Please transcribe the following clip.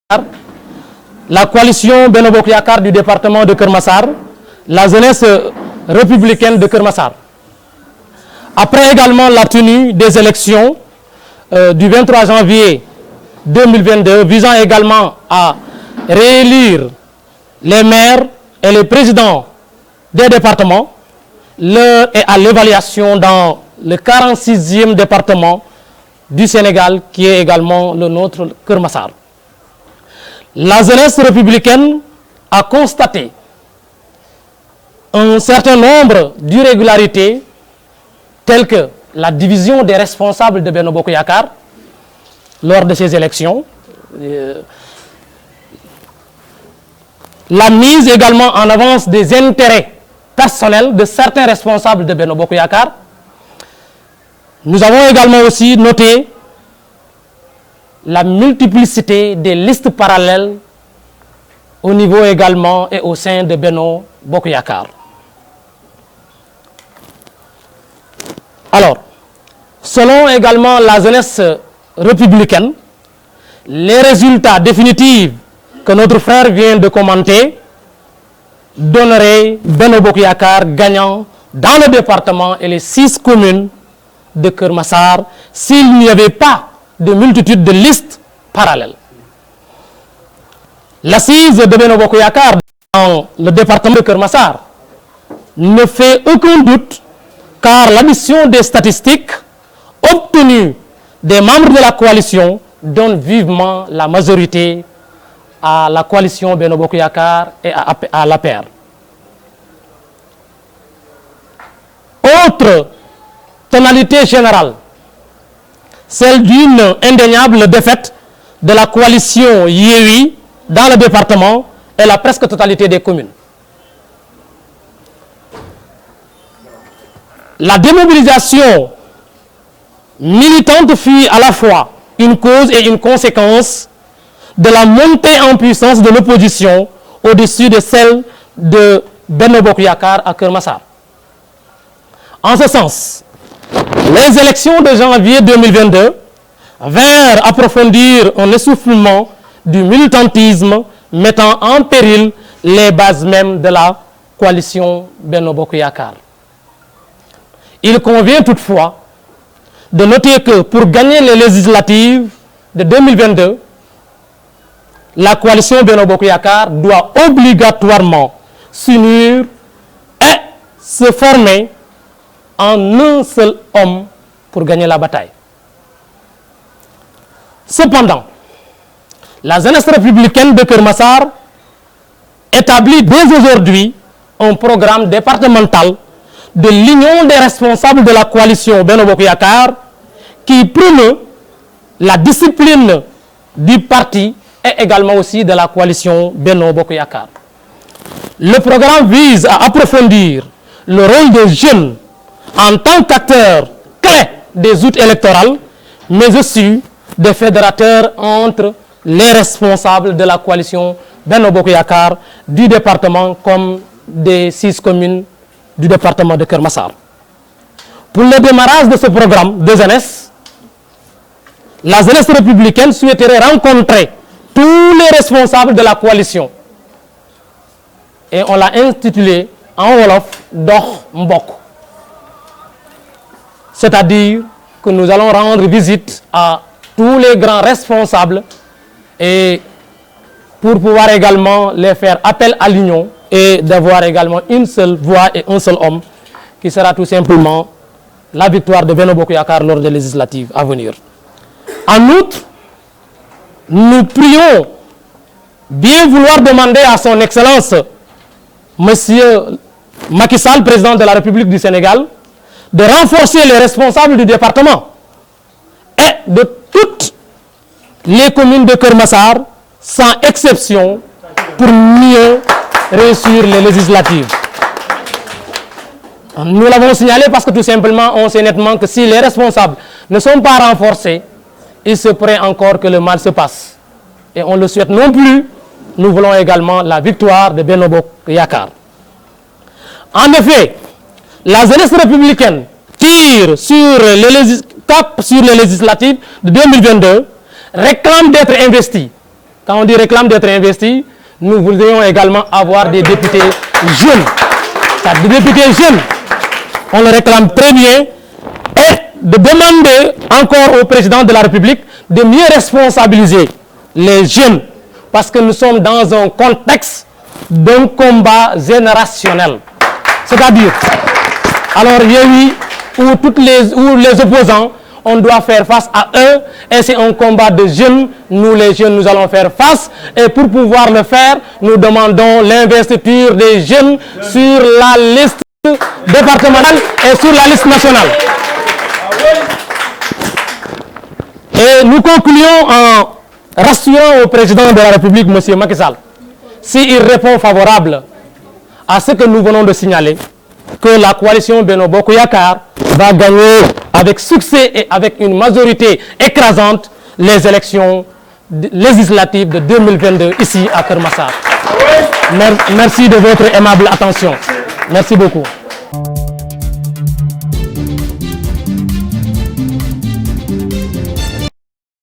la coalition Benno Bokk Yakaar du département de Keur Massar, la jeunesse républicaine de Keur Massar. Après également la tenue des élections du 23 janvier 2022, visant également à réélire les maires et les présidents des départements, l'heure est à l'évaluation dans le 46e département du Sénégal, qui est également le nôtre, Keur Massar. La jeunesse républicaine a constaté un certain nombre d'irrégularités, telles que la division des responsables de Benno Bokk Yakaar lors de ces élections, la mise également en avance des intérêts personnels de certains responsables de Benno Bokk Yakaar. Nous avons également aussi noté la multiplicité des listes parallèles au niveau également et au sein de Benno Bokk Yakaar. Alors, selon également la jeunesse républicaine, les résultats définitifs que notre frère vient de commenter donneraient Benno Bokk Yakaar gagnant dans le département et les 6 communes de Keur Massar s'il n'y avait pas de multitude de listes parallèles. L'assise de Benno Bokk Yakaar dans le département de Keur Massar ne fait aucun doute, car l'addition des statistiques obtenues des membres de la coalition donne vivement la majorité à la coalition Benno Bokk Yakaar et à l'APR. Autre tonalité générale, celle d'une indéniable défaite de la coalition Yewwi dans le département et la presque totalité des communes. La démobilisation militante fut à la fois une cause et une conséquence de la montée en puissance de l'opposition au-dessus de celle de Benno Bokk Yakaar à Keur Massar. En ce sens, les élections de janvier 2022 vinrent approfondir un essoufflement du militantisme mettant en péril les bases mêmes de la coalition Benno Bokk Yakaar. Il convient toutefois de noter que pour gagner les législatives de 2022, la coalition Benno Bokk Yakaar doit obligatoirement s'unir et se former en un seul homme pour gagner la bataille. Cependant, la jeunesse républicaine de Keur Massar établit dès aujourd'hui un programme départemental de l'union des responsables de la coalition Benno Bokk Yakaar qui promeut la discipline du parti et également aussi de la coalition Benno Bokk Yakaar. Le programme vise à approfondir le rôle des jeunes en tant qu'acteurs clés des outils électoraux, mais aussi des fédérateurs entre les responsables de la coalition Benno Bokk Yakaar du département comme des 6 communes du département de Keur Massar. Pour le démarrage de ce programme de jeunesse, la jeunesse républicaine souhaiterait rencontrer tous les responsables de la coalition. Et on l'a intitulé en wolof Dox Mbokk. C'est-à-dire que nous allons rendre visite à tous les grands responsables et pour pouvoir également les faire appel à l'union et d'avoir également une seule voix et un seul homme qui sera tout simplement la victoire de Benno Bokk Yakaar lors des législatives à venir. En outre, nous prions bien vouloir demander à son Excellence Monsieur Macky Sall, président de la République du Sénégal, de renforcer les responsables du département et de toutes les communes de Keur Massar sans exception pour mieux réussir les législatives. Nous l'avons signalé parce que tout simplement on sait nettement que si les responsables ne sont pas renforcés, il se pourrait encore que le mal se passe. Et on ne le souhaite non plus. Nous voulons également la victoire de Benno Bokk Yakaar. En effet, la jeunesse républicaine tire sur les législatives de 2022, réclame d'être investie Quand on dit réclame d'être investi, nous voudrions également avoir des députés jeunes. Des députés jeunes, on le réclame très bien. Et de demander encore au président de la République de mieux responsabiliser les jeunes. Parce que nous sommes dans un contexte d'un combat générationnel. C'est-à-dire, alors Yewwi ou les opposants, on doit faire face à eux, et c'est un combat de jeunes. Nous les jeunes, nous allons faire face, et pour pouvoir le faire, nous demandons l'investiture des jeunes sur la liste départementale et sur la liste nationale. Et nous concluons en rassurant au président de la République, M. Macky Sall, s'il répond favorable à ce que nous venons de signaler, que la coalition Benno Bokk Yakaar va gagner avec succès et avec une majorité écrasante les élections législatives de 2022 ici à Keur Massar. Merci de votre aimable attention. Merci beaucoup.